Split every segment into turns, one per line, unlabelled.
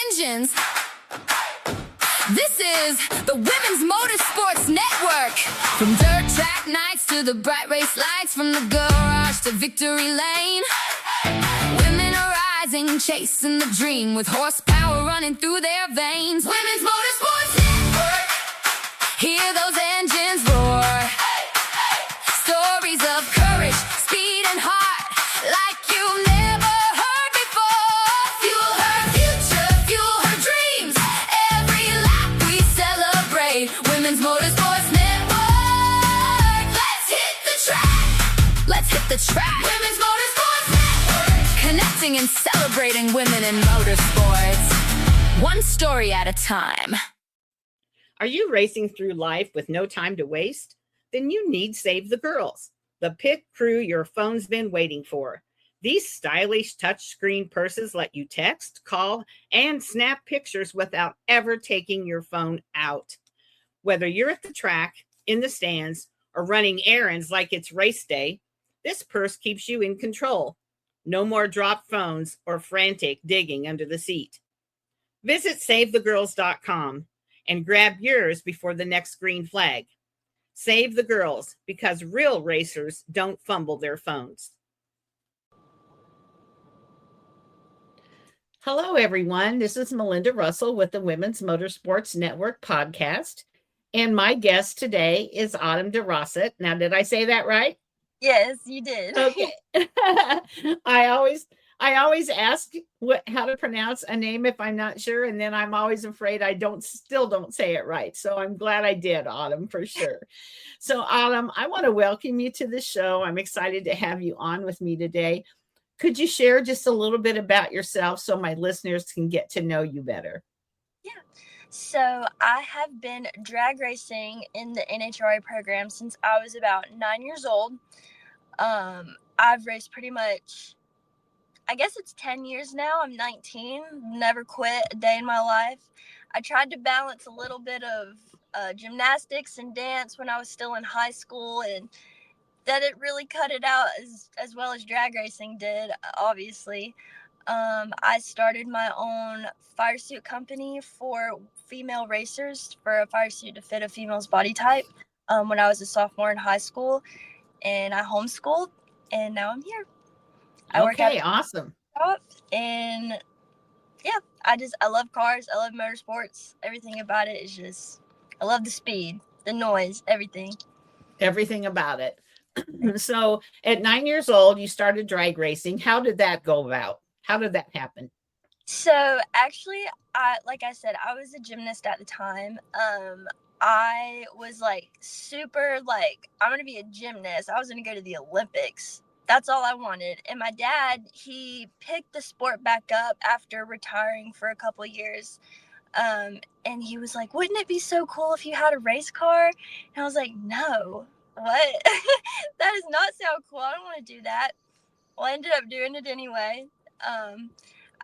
engines. This is the Women's Motorsports Network. From dirt track nights to the bright race lights, from the garage to victory lane. Women are rising, chasing the dream, with horsepower running through their veins. Women's Motorsports Network. Hear those engines roar. Stories of courage, speed, and heart, like you've never heard before. Fuel her future, fuel her dreams. Every lap we celebrate. Women's Motorsports Network. Let's hit the track. Let's hit the track. Women's Motorsports Network. Connecting and celebrating women in motorsports. One story at a time.
Are you racing through life with no time to waste? Then you need Save the Girls, the pit crew your phone's been waiting for. These stylish touchscreen purses let you text, call, and snap pictures without ever taking your phone out. Whether you're at the track, in the stands, or running errands like it's race day, this purse keeps you in control. No more dropped phones or frantic digging under the seat. Visit SaveTheGirls.com and grab yours before the next green flag. Save the girls, because real racers don't fumble their phones. Hello, everyone. This is Melinda Russell with the Women's Motorsports Network podcast. And my guest today is Autumn DeRossett. Now, did I say that right?
Yes, you did.
Okay. I always ask how to pronounce a name if I'm not sure, and then I'm always afraid I still don't say it right. So I'm glad I did, Autumn, for sure. So Autumn, I want to welcome you to the show. I'm excited to have you on with me today. Could you share just a little bit about yourself so my listeners can get to know you better?
Yeah. So I have been drag racing in the NHRA program since I was about 9 years old. I've raced pretty much, I guess it's 10 years now. I'm 19, never quit a day in my life. I tried to balance a little bit of gymnastics and dance when I was still in high school, and that it really cut it out as well as drag racing did, obviously. I started my own fire suit company for female racers, for a fire suit to fit a female's body type, when I was a sophomore in high school, and I homeschooled, and now I'm here.
Okay, awesome.
And yeah, I love cars. I love motorsports. Everything about it is just, I love the speed, the noise, everything.
Everything about it. So at 9 years old, you started drag racing. How did that go about? How did that happen?
So actually, like I said, I was a gymnast at the time. I was super I'm going to be a gymnast. I was going to go to the Olympics. That's all I wanted. And my dad, he picked the sport back up after retiring for a couple years. And he was like, wouldn't it be so cool if you had a race car? And I was like, no, what? That does not sound cool. I don't want to do that. Well, I ended up doing it anyway.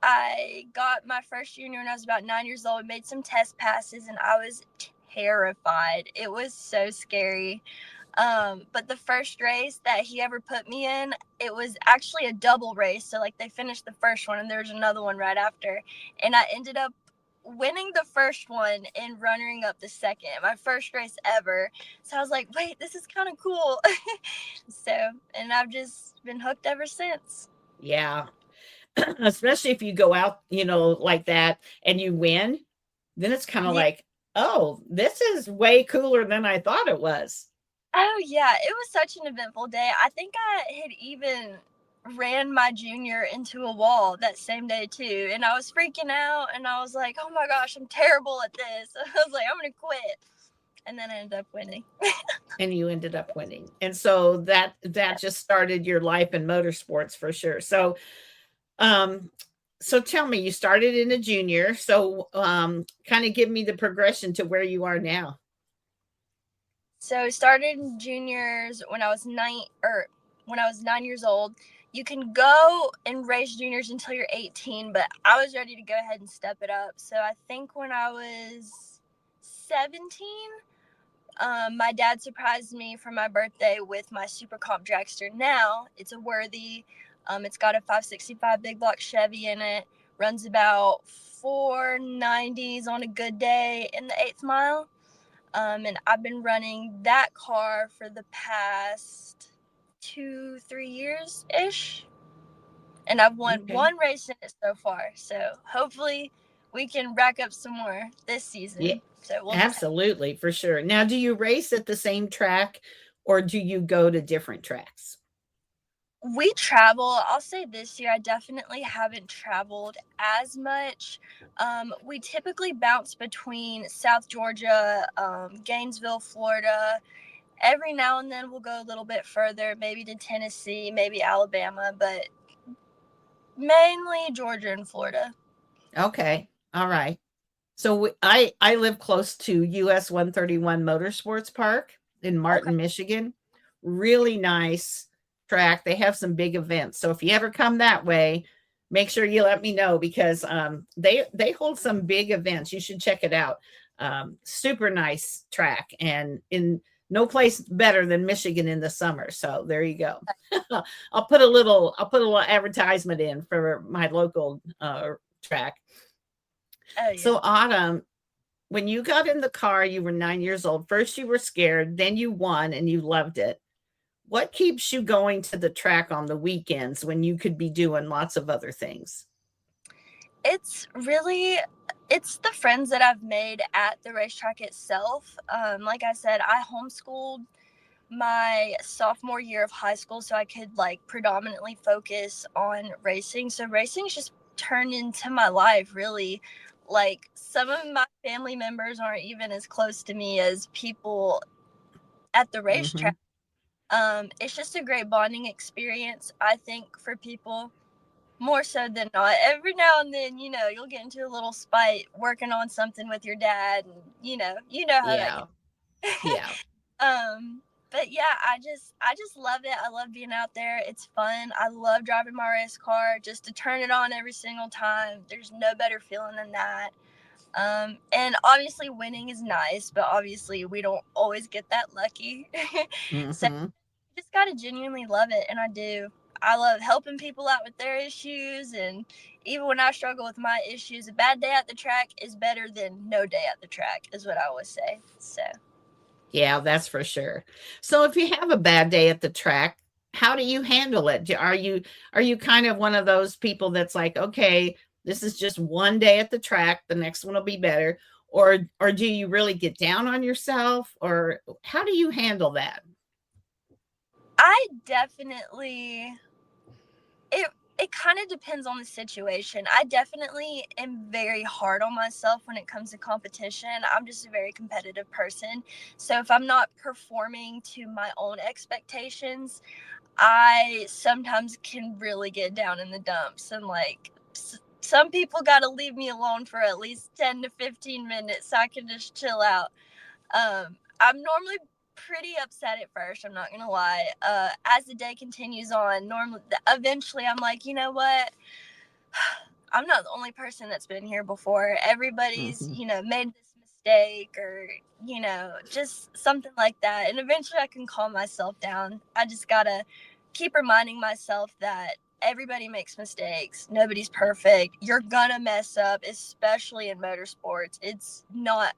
I got my first junior when I was about 9 years old, made some test passes, and I was terrified. It was so scary. But the first race that he ever put me in, it was actually a double race. So they finished the first one and there was another one right after. And I ended up winning the first one and running up the second, my first race ever. So I was like, wait, this is kind of cool. And I've just been hooked ever since.
Yeah. Especially if you go out, like that and you win, then it's kind of like, oh, this is way cooler than I thought it was.
Oh, yeah. It was such an eventful day. I think I had even ran my junior into a wall that same day, too. And I was freaking out. And I was like, oh, my gosh, I'm terrible at this. I was like, I'm going to quit. And then I ended up winning.
And you ended up winning. And so that just started your life in motorsports for sure. So tell me, you started in a junior. So kind of give me the progression to where you are now.
So I started in juniors when I was 9 years old. You can go and race juniors until you're 18, but I was ready to go ahead and step it up. So I think when I was 17, my dad surprised me for my birthday with my Super Comp dragster. Now it's a Worthy. It's got a 565 big block Chevy in it runs about 490s on a good day in the 8th mile. And I've been running that car for the past 2-3 years ish, and I've won one race in it so far. So hopefully we can rack up some more this season.
Yeah,
so we'll
absolutely, for sure. Now, do you race at the same track or do you go to different tracks?
We travel. I'll say this year I definitely haven't traveled as much. We typically bounce between South Georgia, Gainesville, Florida. Every now and then we'll go a little bit further, maybe to Tennessee, maybe Alabama, but mainly Georgia and Florida.
Okay. All right. So I live close to US 131 Motorsports Park in Martin, Michigan. Really nice track. They have some big events. So if you ever come that way, make sure you let me know, because they hold some big events. You should check it out. Super nice track, and in no place better than Michigan in the summer. So there you go. I'll put a little advertisement in for my local track.
Oh, yeah.
So Autumn, when you got in the car, you were 9 years old. First you were scared, then you won and you loved it. What keeps you going to the track on the weekends when you could be doing lots of other things?
It's the friends that I've made at the racetrack itself. Like I said, I homeschooled my sophomore year of high school so I could predominantly focus on racing. So racing's just turned into my life, really. Some of my family members aren't even as close to me as people at the racetrack. It's just a great bonding experience, I think, for people, more so than not. Every now and then, you'll get into a little spite working on something with your dad, and you know how that goes.
Yeah.
But yeah, I just love it. I love being out there. It's fun. I love driving my race car, just to turn it on every single time. There's no better feeling than that. And obviously winning is nice, but obviously we don't always get that lucky. So you just gotta genuinely love it, and I do. I love helping people out with their issues, and even when I struggle with my issues, a bad day at the track is better than no day at the track, is what I always say. So
yeah, that's for sure. So if you have a bad day at the track, how do you handle it? Are you kind of one of those people that's like, okay, this is just one day at the track, the next one will be better? Or do you really get down on yourself? Or how do you handle that?
I definitely, it kind of depends on the situation. I definitely am very hard on myself when it comes to competition. I'm just a very competitive person. So if I'm not performing to my own expectations, I sometimes can really get down in the dumps, and some people got to leave me alone for at least 10 to 15 minutes so I can just chill out. I'm normally pretty upset at first, I'm not gonna lie. As the day continues on, eventually I'm like, you know what, I'm not the only person that's been here before. Everybody's made this mistake, or just something like that, and eventually I can calm myself down. I just gotta keep reminding myself that everybody makes mistakes. Nobody's perfect. You're gonna mess up, especially in motorsports. It's not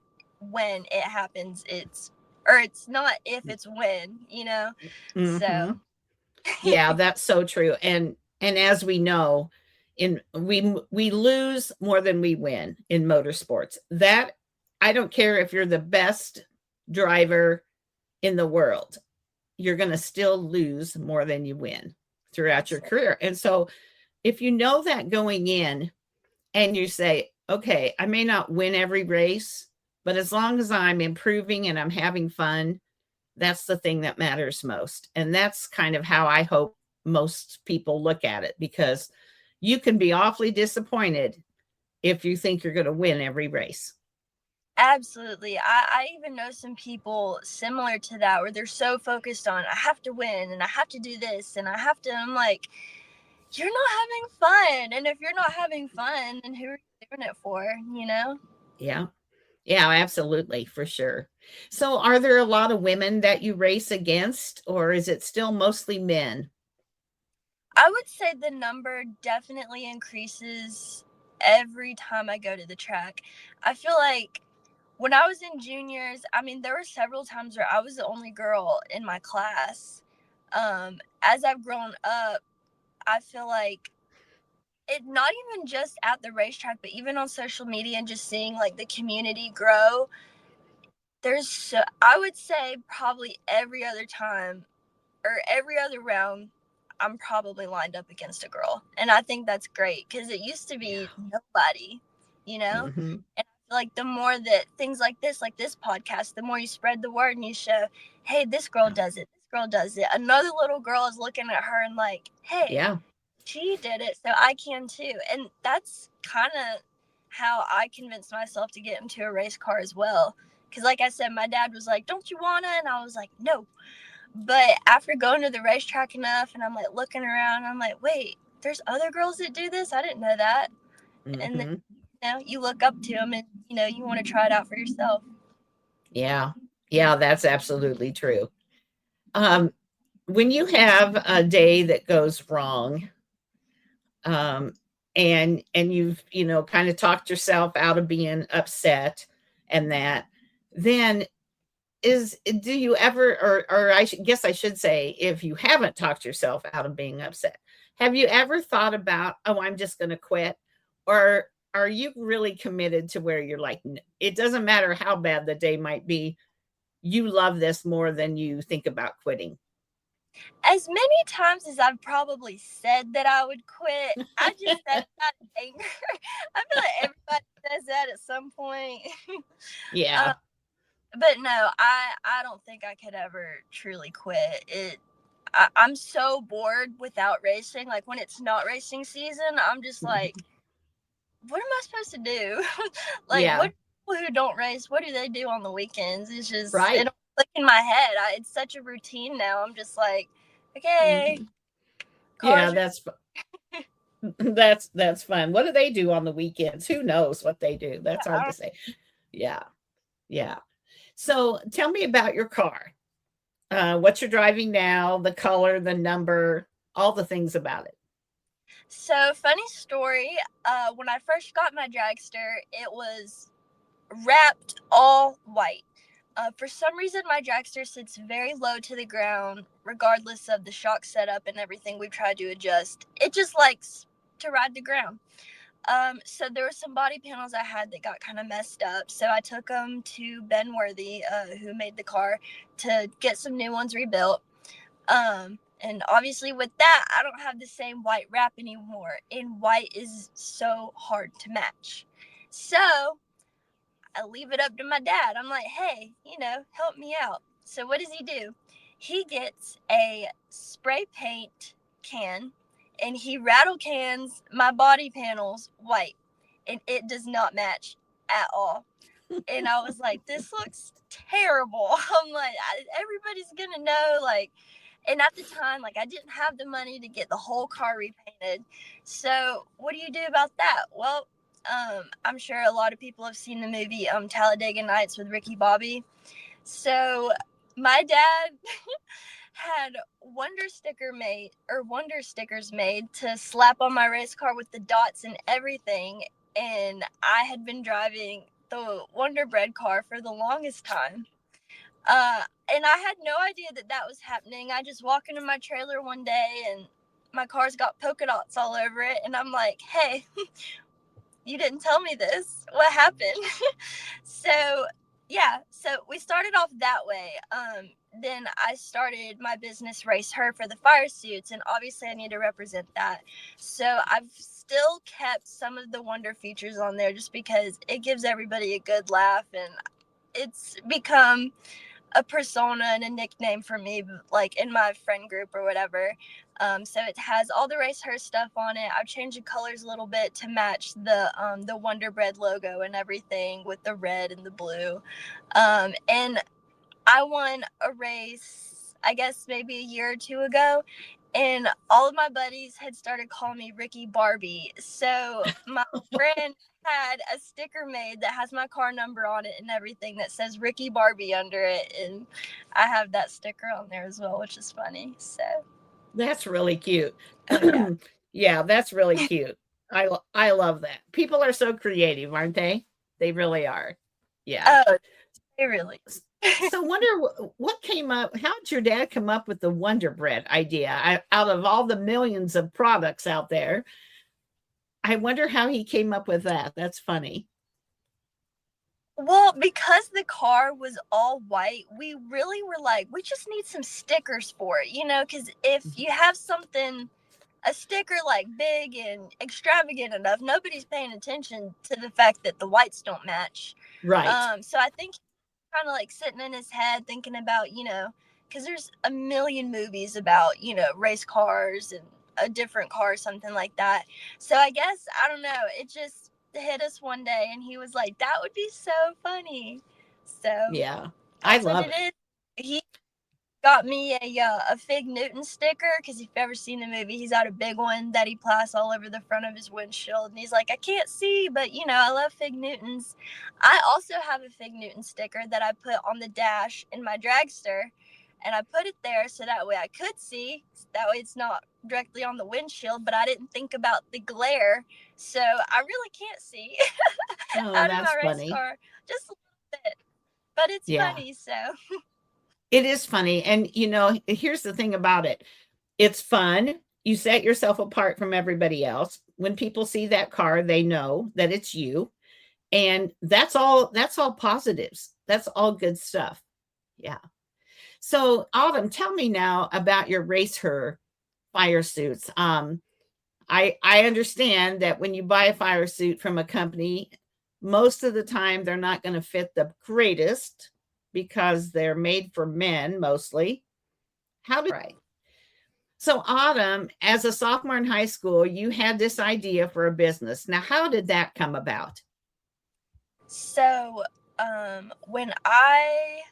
when it happens, it's not if, it's when, So
Yeah, that's so true. And as we know, we lose more than we win in motorsports. That, I don't care if you're the best driver in the world, you're going to still lose more than you win throughout your career. And so if you know that going in, and you say, okay, I may not win every race, but as long as I'm improving and I'm having fun, that's the thing that matters most. And that's kind of how I hope most people look at it, because you can be awfully disappointed if you think you're going to win every race.
Absolutely. I even know some people similar to that, where they're so focused on, I have to win and I have to do this and I'm like, you're not having fun. And if you're not having fun, then who are you doing it for,
Yeah. Yeah, absolutely, for sure. So are there a lot of women that you race against, or is it still mostly men?
I would say the number definitely increases every time I go to the track. I feel like when I was in juniors, I mean, there were several times where I was the only girl in my class. As I've grown up, I feel like it, not even just at the racetrack, but even on social media and just seeing like the community grow. I would say probably every other time or every other round, I'm probably lined up against a girl. And I think that's great because it used to be nobody, you know?
Mm-hmm.
And I feel like the more that things like this podcast, the more you spread the word and you show, hey, this girl does it. This girl does it. Another little girl is looking at her and like, hey,
Yeah.
she did it, so I can too. And that's kind of how I convinced myself to get into a race car as well. Because like I said, my dad was like, don't you wanna? And I was like, no. But after going to the racetrack enough and I'm like looking around, I'm like, wait, there's other girls that do this? I didn't know that. And then, you look up to them and, you want to try it out for yourself.
Yeah. Yeah, that's absolutely true. When you have a day that goes wrong, and you've, kind of talked yourself out of being upset and that, then do you ever, or guess I should say, if you haven't talked yourself out of being upset, have you ever thought about, oh, I'm just going to quit? Or are you really committed to where you're like, it doesn't matter how bad the day might be, you love this more than you think about quitting?
As many times as I've probably said that I would quit, I just said that in anger. I feel like everybody says that at some point.
Yeah.
But no, I don't think I could ever truly quit. I'm so bored without racing. Like when it's not racing season, I'm just like, what am I supposed to do? Like,
Yeah.
what people who don't race, what do they do on the weekends? It's just,
Right.
it don't click in my head. It's such a routine now. I'm just like, okay.
Yeah, that's fun. What do they do on the weekends? Who knows what they do? That's hard to say. Yeah. Yeah. So tell me about your car. What you're driving now, the color, the number, all the things about it.
So, funny story. When I first got my dragster, it was wrapped all white. For some reason, my dragster sits very low to the ground, regardless of the shock setup and everything we've tried to adjust. It just likes to ride the ground. So there were some body panels I had that got kind of messed up. So I took them to Ben Worthy, who made the car, to get some new ones rebuilt. And obviously with that, I don't have the same white wrap anymore. And white is so hard to match. So I leave it up to my dad. I'm like, hey, help me out. So what does he do? He gets a spray paint can and he rattle cans my body panels white. And it does not match at all. And I was like, this looks terrible. I'm like, everybody's going to know, like, and at the time, like, I didn't have the money to get the whole car repainted. So what do you do about that? Well, I'm sure a lot of people have seen the movie Talladega Nights with Ricky Bobby. So my dad had wonder stickers made to slap on my race car with the dots and everything. And I had been driving the Wonder Bread car for the longest time. And I had no idea that was happening. I just walk into my trailer one day and my car's got polka dots all over it. And I'm like, hey, you didn't tell me this. What happened? So we started off that way. Then I started my business Race Her for the fire suits, and obviously I need to represent that. So I've still kept some of the Wonder features on there just because it gives everybody a good laugh, and it's become a persona and a nickname for me, like in my friend group or whatever. So it has all the Race Her stuff on it. I've changed the colors a little bit to match the Wonder Bread logo and everything with the red and the blue. And I won a race, I guess maybe a year or two ago, and all of my buddies had started calling me Ricky Barbie. So my friend had a sticker made that has my car number on it and everything that says Ricky Barbie under it, and I have that sticker on there as well, which is funny. So
That's really cute.
yeah.
Yeah, that's really cute. I love that. People are so creative, aren't they? They really are. Yeah.
Oh, they really.
So wonder what came up. How did your dad come up with the Wonder Bread idea? Out of all the millions of products out there, I wonder how he came up with that. That's funny.
Well, because the car was all white, we really were like, we just need some stickers for it, because if you have something, a sticker like big and extravagant enough, nobody's paying attention to the fact that the whites don't match.
Right.
So I think kind of like sitting in his head thinking about, because there's a million movies about, race cars and a different car, something like that. So I guess, I don't know, it just hit us one day and he was like, that would be so funny. So
Yeah. I
that's what
love
it
it.
is. He got me a Fig Newton sticker because if you've ever seen the movie, he's got a big one that he plasts all over the front of his windshield, and he's like, I can't see, but I love Fig Newtons. I also have a Fig Newton sticker that I put on the dash in my dragster, and I put it there so that way I could see, that way it's not directly on the windshield, but I didn't think about the glare, so I really can't see
Oh,
out of
that's
my race
funny.
car, just a little bit, but it's
Yeah.
funny. So
It is funny. And here's the thing about it. It's fun. You set yourself apart from everybody else. When people see that car, they know that it's you. And that's all positives. That's all good stuff. Yeah. So, Autumn, tell me now about your Race Her fire suits. I understand that when you buy a fire suit from a company, most of the time they're not going to fit the greatest because they're made for men mostly. How did right? So, Autumn, as a sophomore in high school, you had this idea for a business. Now, how did that come about?
So, when I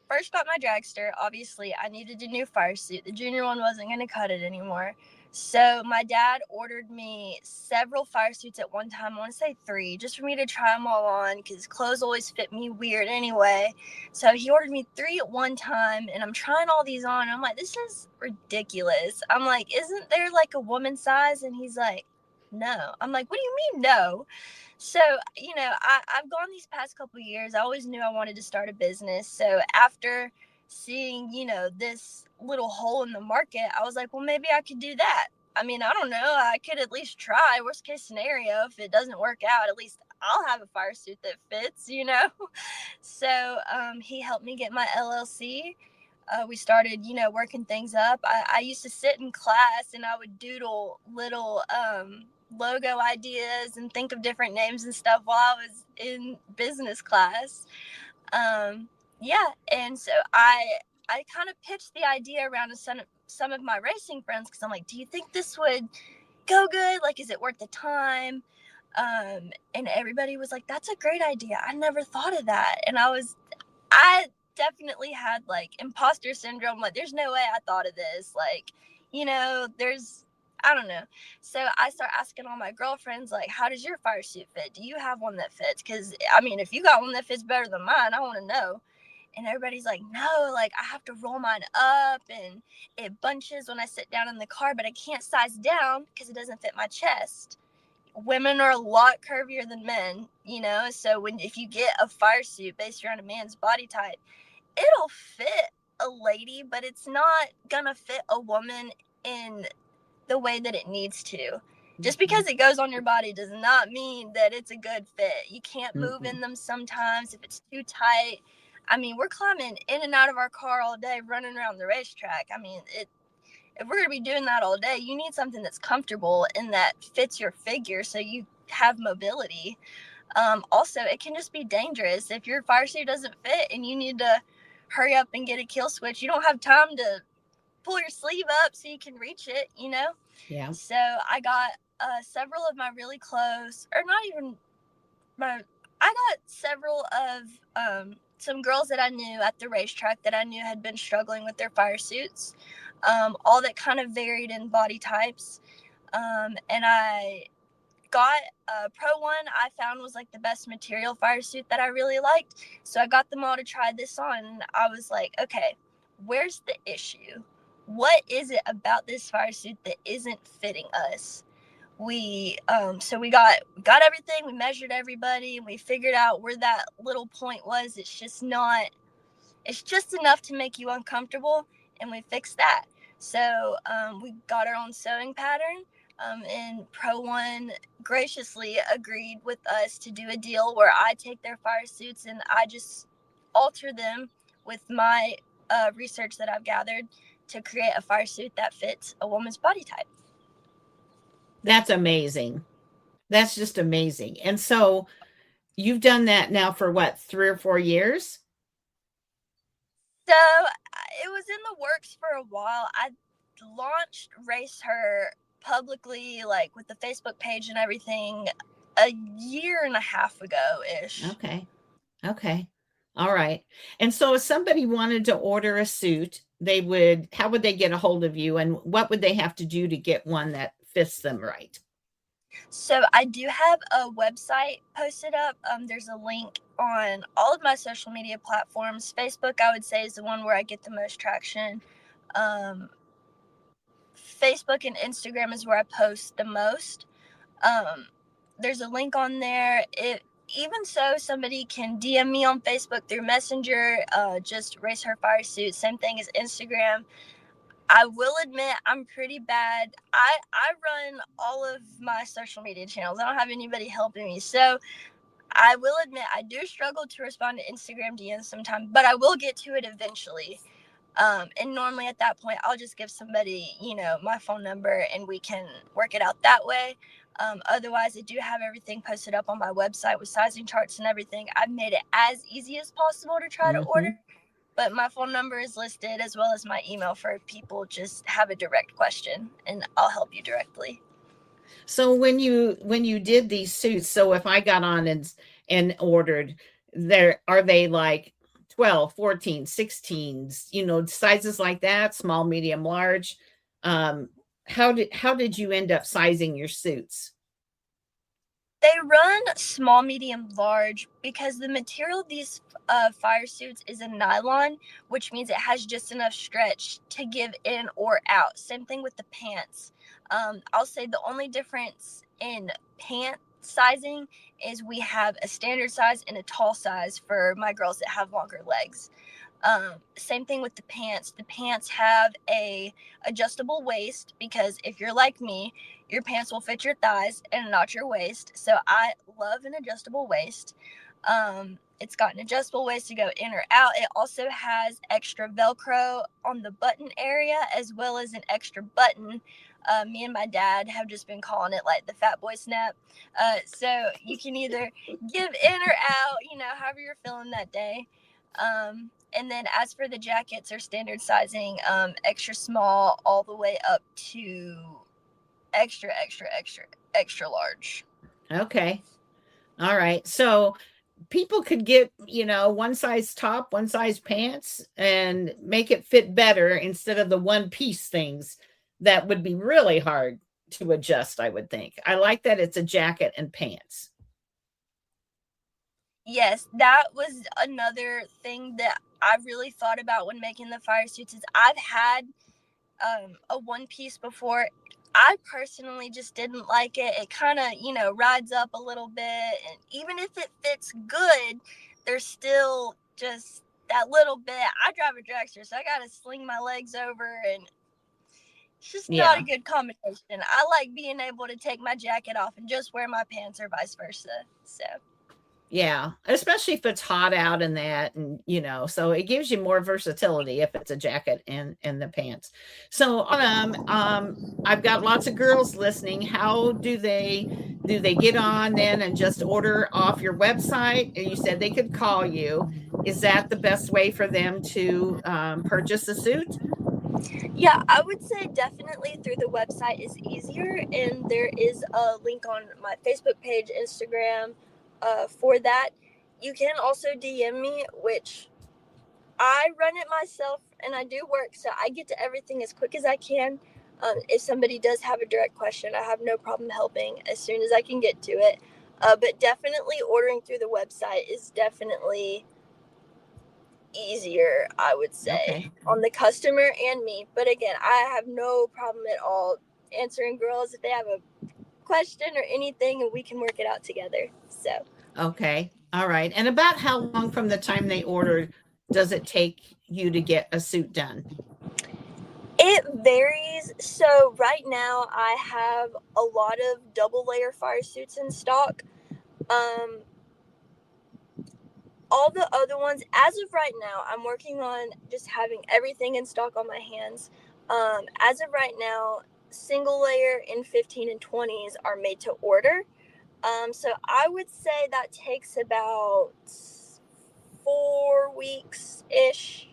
first got my dragster, obviously I needed a new fire suit. The junior one wasn't going to cut it anymore. So my dad ordered me several fire suits at one time. I want to say 3, just for me to try them all on because clothes always fit me weird anyway. So he ordered me 3 at one time, and I'm trying all these on. I'm like, this is ridiculous. I'm like, isn't there like a woman size? And he's like, no. I'm like, what do you mean no? So, I've gone these past couple of years. I always knew I wanted to start a business. So after seeing, this little hole in the market, I was like, well, maybe I could do that. I mean, I don't know. I could at least try. Worst case scenario, if it doesn't work out, at least I'll have a fire suit that fits. So he helped me get my LLC. We started, working things up. I used to sit in class and I would doodle little logo ideas and think of different names and stuff while I was in business class. Yeah, and so I kind of pitched the idea around to some of my racing friends because I'm like, do you think this would go good? Like, is it worth the time? And everybody was like, that's a great idea. I never thought of that. And I definitely had like imposter syndrome. Like, there's no way I thought of this. Like, I don't know. So I start asking all my girlfriends, like, how does your fire suit fit? Do you have one that fits? Because, I mean, if you got one that fits better than mine, I want to know. And everybody's like, no, like, I have to roll mine up and it bunches when I sit down in the car, but I can't size down because it doesn't fit my chest. Women are a lot curvier than men, so if you get a fire suit based around a man's body type, it'll fit a lady, but it's not gonna fit a woman in the way that it needs to. Just because it goes on your body does not mean that it's a good fit. You can't move in them sometimes if it's too tight. I mean, we're climbing in and out of our car all day, running around the racetrack. I mean, if we're going to be doing that all day, you need something that's comfortable and that fits your figure so you have mobility. Also, it can just be dangerous. If your fire suit doesn't fit and you need to hurry up and get a kill switch, you don't have time to pull your sleeve up so you can reach it,
Yeah.
So I got several of my really close, or not even I got several of some girls that I knew at the racetrack that I knew had been struggling with their fire suits, all that kind of varied in body types. And I got Pro One, I found was like the best material fire suit that I really liked. So I got them all to try this on. And I was like, okay, where's the issue? What is it about this fire suit that isn't fitting us? we got everything, we measured everybody, and we figured out where that little point was. It's just enough to make you uncomfortable, and we fixed that. So we got our own sewing pattern, and Pro One graciously agreed with us to do a deal where I take their fire suits and I just alter them with my research that I've gathered to create a fire suit that fits a woman's body type.
That's amazing. That's just amazing. And so you've done that now for what, 3 or 4 years?
So it was in the works for a while. I launched Race Her publicly, like with the Facebook page and everything, a year and a half ago ish.
Okay. All right. And so if somebody wanted to order a suit, how would they get a hold of you, and what would they have to do to get one that fits them right?
So I do have a website posted up. There's a link on all of my social media platforms. Facebook, I would say, is the one where I get the most traction. Facebook and Instagram is where I post the most. There's a link on there. Even so, somebody can DM me on Facebook through Messenger, just Race Her Fire Suit. Same thing as Instagram. I will admit I'm pretty bad. I run all of my social media channels. I don't have anybody helping me. So I will admit I do struggle to respond to Instagram DMs sometimes, but I will get to it eventually. And normally at that point, I'll just give somebody, my phone number, and we can work it out that way. Otherwise, I do have everything posted up on my website with sizing charts and everything. I've made it as easy as possible to try to order. But my phone number is listed, as well as my email, for if people just have a direct question, and I'll help you directly.
So when you did these suits, so if I got on and ordered, are they like 12, 14, 16s, sizes like that, small, medium, large? How did you end up sizing your suits?
They run small, medium, large because the material of these fire suits is a nylon, which means it has just enough stretch to give in or out. Same thing with the pants. I'll say the only difference in pant sizing is we have a standard size and a tall size for my girls that have longer legs. Same thing with the pants. The pants have a adjustable waist because if you're like me, your pants will fit your thighs and not your waist. So I love an adjustable waist. It's got an adjustable waist to go in or out. It also has extra Velcro on the button area, as well as an extra button. Me and my dad have just been calling it like the fat boy snap. So you can either give in or out, however you're feeling that day. And then as for the jackets, or standard sizing, extra small all the way up to extra large.
Okay. All right. So people could get, one size top, one size pants, and make it fit better instead of the one piece things that would be really hard to adjust, I would think. I like that it's a jacket and pants.
Yes, that was another thing that I really thought about when making the fire suits. Is I've had a one piece before. I personally just didn't like it. It kind of, rides up a little bit, and even if it fits good, there's still just that little bit. I drive a dragster, so I got to sling my legs over, and it's just not a good combination. I like being able to take my jacket off and just wear my pants, or vice versa. So
yeah, especially if it's hot out and that, and so it gives you more versatility if it's a jacket and the pants. So I've got lots of girls listening. How do they get on then and just order off your website? You said they could call you. Is that the best way for them to purchase a suit?
Yeah, I would say definitely through the website is easier, and there is a link on my Facebook page, Instagram, for that. You can also DM me, which I run it myself and I do work, so I get to everything as quick as I can. If somebody does have a direct question, I have no problem helping as soon as I can get to it. But definitely ordering through the website is definitely easier, I would say, on the customer and me. But again, I have no problem at all answering girls if they have a question or anything, and we can work it out together. So.
Okay. All right. And about how long from the time they order does it take you to get a suit done?
It varies. So right now I have a lot of double layer fire suits in stock. All the other ones, as of right now, I'm working on just having everything in stock on my hands. As of right now, single layer in 15 and 20s are made to order. So I would say that takes about 4 weeks ish,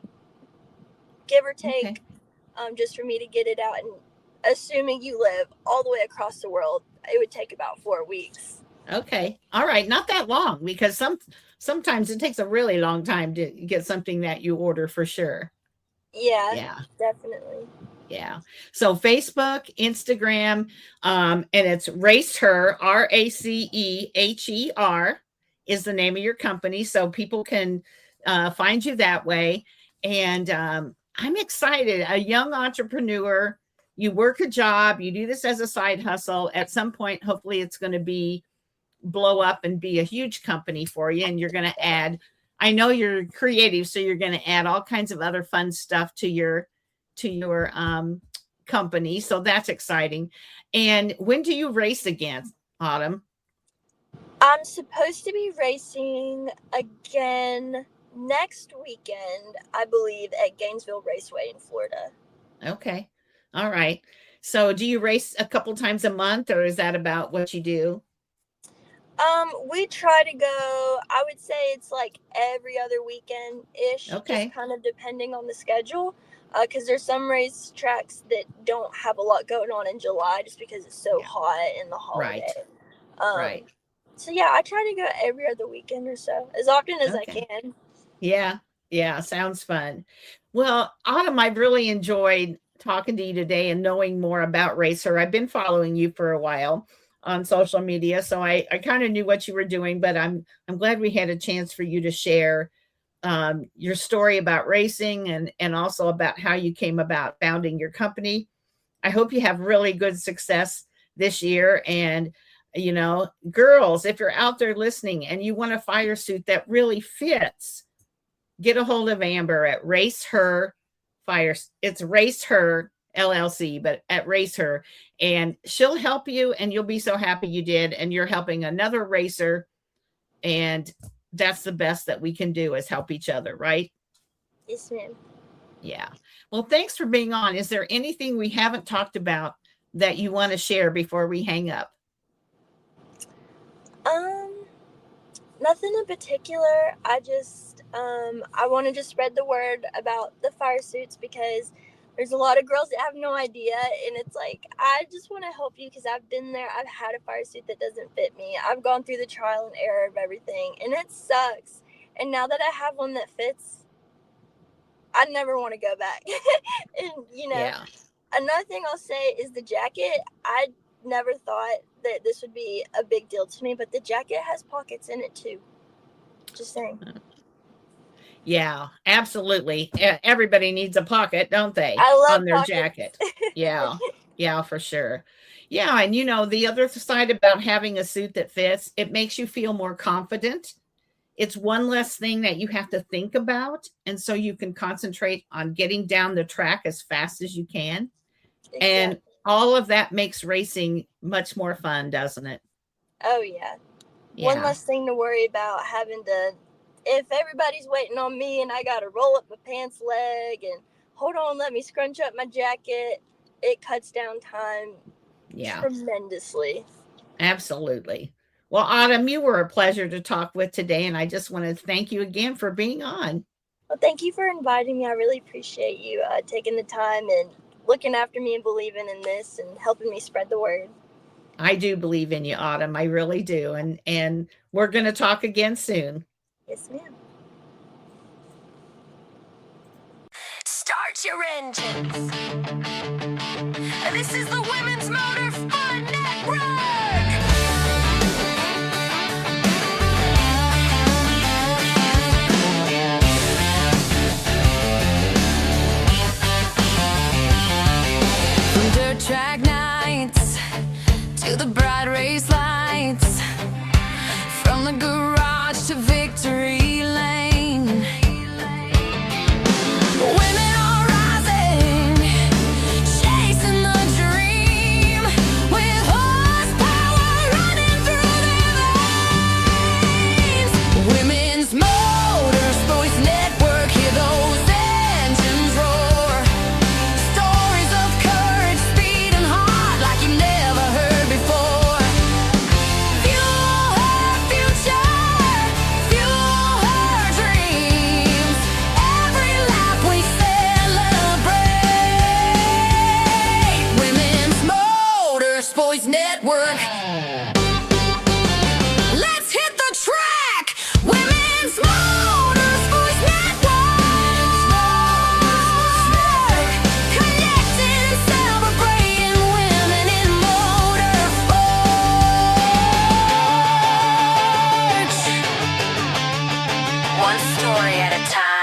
give or take,
Okay.
just for me to get it out. And assuming you live all the way across the world, it would take about 4 weeks.
Okay. All right. Not that long, because sometimes it takes a really long time to get something that you order for sure.
Yeah. Definitely.
Yeah. So Facebook, Instagram, and it's Race Her, RACEHER is the name of your company. So people can find you that way. And I'm excited. A young entrepreneur, you work a job, you do this as a side hustle. At some point, hopefully it's going to blow up and be a huge company for you. And you're going to add, I know you're creative, so you're going to add all kinds of other fun stuff to your company. So that's exciting. And when do you race again, Autumn?
I'm supposed to be racing again next weekend, I believe, at Gainesville Raceway in Florida.
Okay. All right. So do you race a couple times a month, or is that about what you do?
We try to go, I would say it's like every other weekend ish.
Okay.
Just kind of depending on the schedule. Because there's some race tracks that don't have a lot going on in July just because it's so hot in the holiday.
Right.
So yeah, I try to go every other weekend or so, as often as I can.
Yeah. Sounds fun. Well, Autumn, I've really enjoyed talking to you today and knowing more about Racer. I've been following you for a while on social media, so I kind of knew what you were doing, but I'm glad we had a chance for you to share your story about racing and also about how you came about founding your company. I hope you have really good success this year. And, girls, if you're out there listening and you want a fire suit that really fits, get a hold of Amber at Race Her Fire. It's Race Her LLC, but at Race Her, and she'll help you, and you'll be so happy you did. And you're helping another racer, and that's the best that we can do, is help each other, right?
Yes, ma'am.
Yeah. Well, thanks for being on. Is there anything we haven't talked about that you want to share before we hang up?
Nothing in particular. I just I want to just spread the word about the fire suits, because there's a lot of girls that have no idea, and it's like, I just want to help you, because I've been there. I've had a fire suit that doesn't fit me. I've gone through the trial and error of everything, and it sucks. And now that I have one that fits, I never want to go back. And another thing I'll say is the jacket. I never thought that this would be a big deal to me, but the jacket has pockets in it too. Just saying.
Yeah, absolutely. Everybody needs a pocket, don't they?
I love
on their
pockets.
Jacket. Yeah, for sure. Yeah, and the other side about having a suit that fits, it makes you feel more confident. It's one less thing that you have to think about, and so you can concentrate on getting down the track as fast as you can. Exactly. And all of that makes racing much more fun, doesn't it?
Oh, yeah. One less thing to worry about, having to, if everybody's waiting on me and I got to roll up my pants leg and hold on, let me scrunch up my jacket, it cuts down time tremendously.
Absolutely. Well, Autumn, you were a pleasure to talk with today, and I just want to thank you again for being on.
Well, thank you for inviting me. I really appreciate you taking the time and looking after me and believing in this and helping me spread the word.
I do believe in you, Autumn. I really do. And we're going to talk again soon.
Yes, ma'am.
Start your engines. This is the Women's Motor Fun Network. From dirt track nights to the bright story at a time.